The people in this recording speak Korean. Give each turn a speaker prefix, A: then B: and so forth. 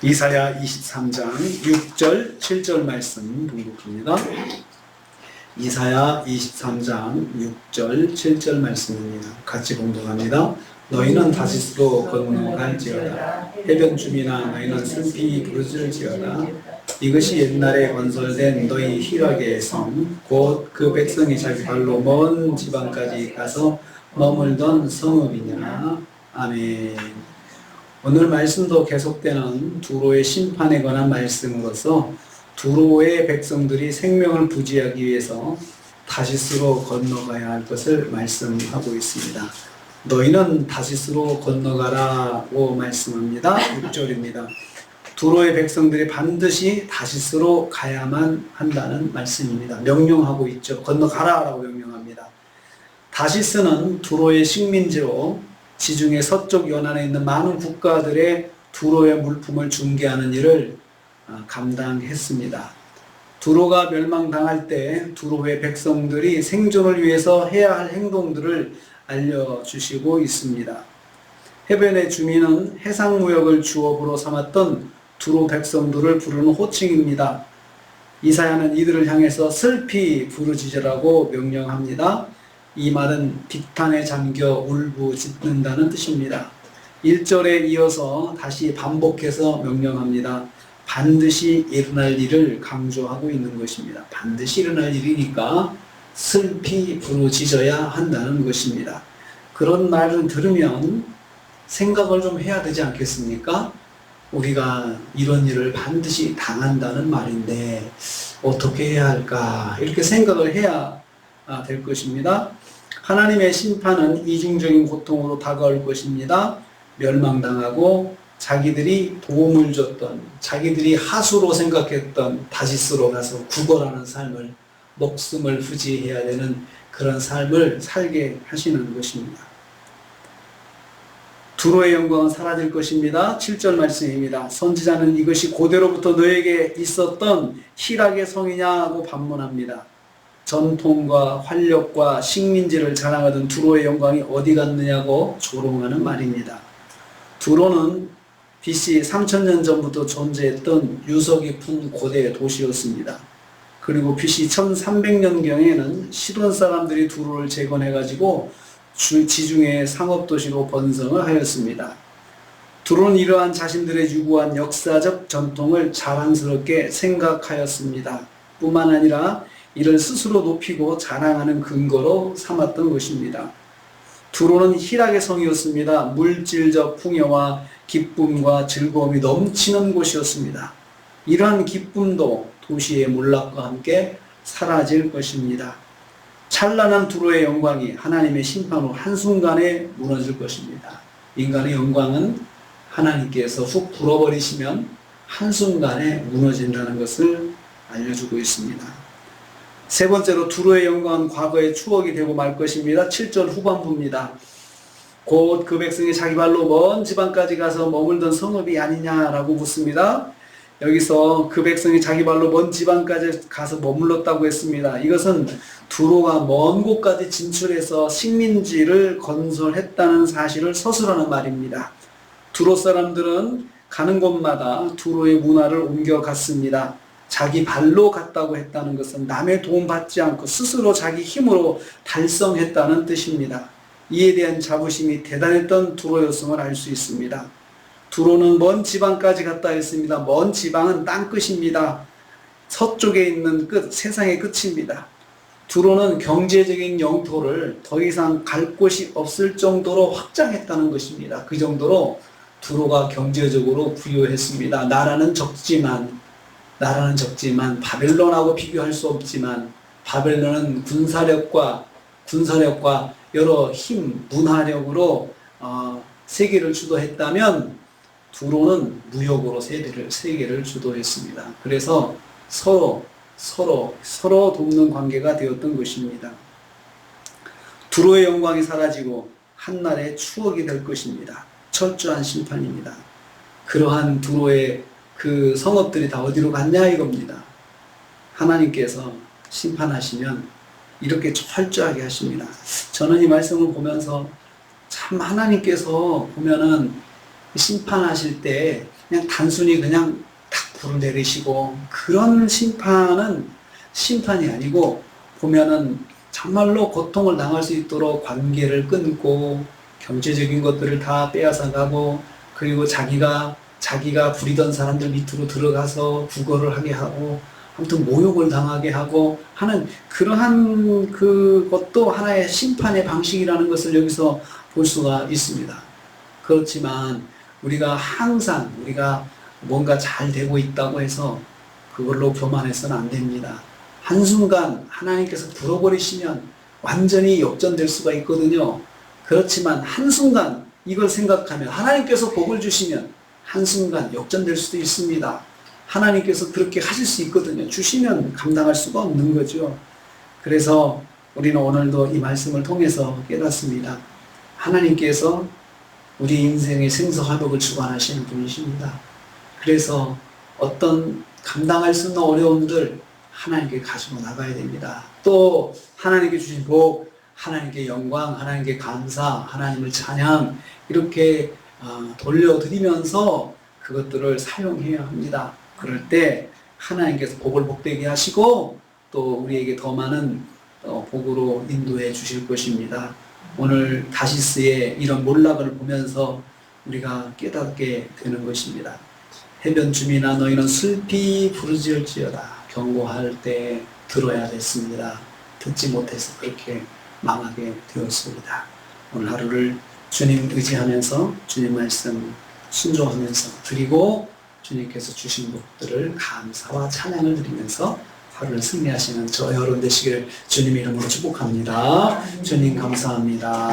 A: 이사야 23장 6절 7절 말씀 봉독합니다. 이사야 23장 6절 7절 말씀입니다. 같이 봉독합니다. 너희는 다시스로 건너갈지어다. 해변 주민아 너희는 슬피 부르짖을지어다. 이것이 옛날에 건설된 너희 희락의 성 곧 그 백성이 자기 발로 먼 지방까지 가서 머물던 성읍이냐. 아멘. 오늘 말씀도 계속되는 두로의 심판에 관한 말씀으로서 두로의 백성들이 생명을 부지하기 위해서 다시스로 건너가야 할 것을 말씀하고 있습니다. 너희는 다시스로 건너가라고 말씀합니다. 6절입니다. 두로의 백성들이 반드시 다시스로 가야만 한다는 말씀입니다. 명령하고 있죠. 건너가라라고 명령합니다. 다시스는 두로의 식민지로 지중해 서쪽 연안에 있는 많은 국가들의 두로의 물품을 중개하는 일을 감당했습니다. 두로가 멸망당할 때 두로의 백성들이 생존을 위해서 해야 할 행동들을 알려주시고 있습니다. 해변의 주민은 해상무역을 주업으로 삼았던 두로 백성들을 부르는 호칭입니다. 이사야는 이들을 향해서 슬피 부르짖으라고 명령합니다. 이 말은 빅탄에 잠겨 울부짖는다는 뜻입니다. 1절에 이어서 다시 반복해서 명령합니다. 반드시 일어날 일을 강조하고 있는 것입니다. 반드시 일어날 일이니까 슬피 부르짖어야 한다는 것입니다. 그런 말을 들으면 생각을 좀 해야 되지 않겠습니까? 우리가 이런 일을 반드시 당한다는 말인데 어떻게 해야 할까? 이렇게 생각을 해야 될 것입니다. 하나님의 심판은 이중적인 고통으로 다가올 것입니다. 멸망당하고 자기들이 도움을 줬던, 자기들이 하수로 생각했던 다시스로 가서 구걸하는 삶을, 목숨을 부지해야 되는 그런 삶을 살게 하시는 것입니다. 두로의 영광은 사라질 것입니다. 7절 말씀입니다. 선지자는 이것이 고대로부터 너에게 있었던 희락의 성이냐고 반문합니다. 전통과 활력과 식민지를 자랑하던 두로의 영광이 어디 갔느냐고 조롱하는 말입니다. 두로는 BC 3000년 전부터 존재했던 유서 깊은 고대 도시였습니다. 그리고 BC 1300년경에는 시돈 사람들이 두로를 재건해가지고 지중해 상업도시로 번성을 하였습니다. 두로는 이러한 자신들의 유구한 역사적 전통을 자랑스럽게 생각하였습니다. 뿐만 아니라 이를 스스로 높이고 자랑하는 근거로 삼았던 것입니다. 두로는 희락의 성이었습니다. 물질적 풍요와 기쁨과 즐거움이 넘치는 곳이었습니다. 이러한 기쁨도 도시의 몰락과 함께 사라질 것입니다. 찬란한 두로의 영광이 하나님의 심판으로 한순간에 무너질 것입니다. 인간의 영광은 하나님께서 훅 불어버리시면 한순간에 무너진다는 것을 알려주고 있습니다. 세 번째로 두로의 영광은 과거의 추억이 되고 말 것입니다. 7절 후반부입니다. 곧 그 백성이 자기 발로 먼 지방까지 가서 머물던 성읍이 아니냐라고 묻습니다. 여기서 그 백성이 자기 발로 먼 지방까지 가서 머물렀다고 했습니다. 이것은 두로가 먼 곳까지 진출해서 식민지를 건설했다는 사실을 서술하는 말입니다. 두로 사람들은 가는 곳마다 두로의 문화를 옮겨갔습니다. 자기 발로 갔다고 했다는 것은 남의 도움받지 않고 스스로 자기 힘으로 달성했다는 뜻입니다. 이에 대한 자부심이 대단했던 두로였음을 알 수 있습니다. 두로는 먼 지방까지 갔다 했습니다. 먼 지방은 땅끝입니다. 서쪽에 있는 끝, 세상의 끝입니다. 두로는 경제적인 영토를 더 이상 갈 곳이 없을 정도로 확장했다는 것입니다. 그 정도로 두로가 경제적으로 부유했습니다. 나라는 적지만 바벨론하고 비교할 수 없지만 바벨론은 군사력과 여러 힘, 문화력으로 세계를 주도했다면 두로는 무역으로 세계를 주도했습니다. 그래서 서로 돕는 관계가 되었던 것입니다. 두로의 영광이 사라지고 한날의 추억이 될 것입니다. 철저한 심판입니다. 그러한 두로의 그 성읍들이 다 어디로 갔냐 이겁니다. 하나님께서 심판하시면 이렇게 철저하게 하십니다. 저는 이 말씀을 보면서 참 하나님께서 보면은 심판하실 때 그냥 단순히 그냥 탁 불을 내리시고 그런 심판은 심판이 아니고 보면은 정말로 고통을 당할 수 있도록 관계를 끊고 경제적인 것들을 다 빼앗아가고 그리고 자기가 부리던 사람들 밑으로 들어가서 구걸을 하게 하고 아무튼 모욕을 당하게 하고 하는 그러한 그것도 하나의 심판의 방식이라는 것을 여기서 볼 수가 있습니다. 그렇지만 우리가 항상 우리가 뭔가 잘 되고 있다고 해서 그걸로 교만해서는 안 됩니다. 한순간 하나님께서 불어버리시면 완전히 역전될 수가 있거든요. 그렇지만 한순간 이걸 생각하면 하나님께서 복을 주시면 한순간 역전될 수도 있습니다. 하나님께서 그렇게 하실 수 있거든요. 주시면 감당할 수가 없는 거죠. 그래서 우리는 오늘도 이 말씀을 통해서 깨닫습니다. 하나님께서 우리 인생의 생사화복을 주관하시는 분이십니다. 그래서 어떤 감당할 수 있는 어려움들 하나님께 가지고 나가야 됩니다. 또 하나님께 주신 복, 하나님께 영광, 하나님께 감사, 하나님을 찬양 이렇게 돌려드리면서 그것들을 사용해야 합니다. 그럴 때 하나님께서 복을 복되게 하시고 또 우리에게 더 많은 복으로 인도해 주실 것입니다. 오늘 다시스의 이런 몰락을 보면서 우리가 깨닫게 되는 것입니다. 해변 주민아 너희는 슬피 부르짖을지어다. 경고할 때 들어야 됐습니다. 듣지 못해서 그렇게 망하게 되었습니다. 오늘 하루를 주님 의지하면서 주님 말씀 순종하면서 드리고 주님께서 주신 복들을 감사와 찬양을 드리면서 하루를 승리하시는 저 여러분 되시기를 주님 이름으로 축복합니다. 주님 감사합니다.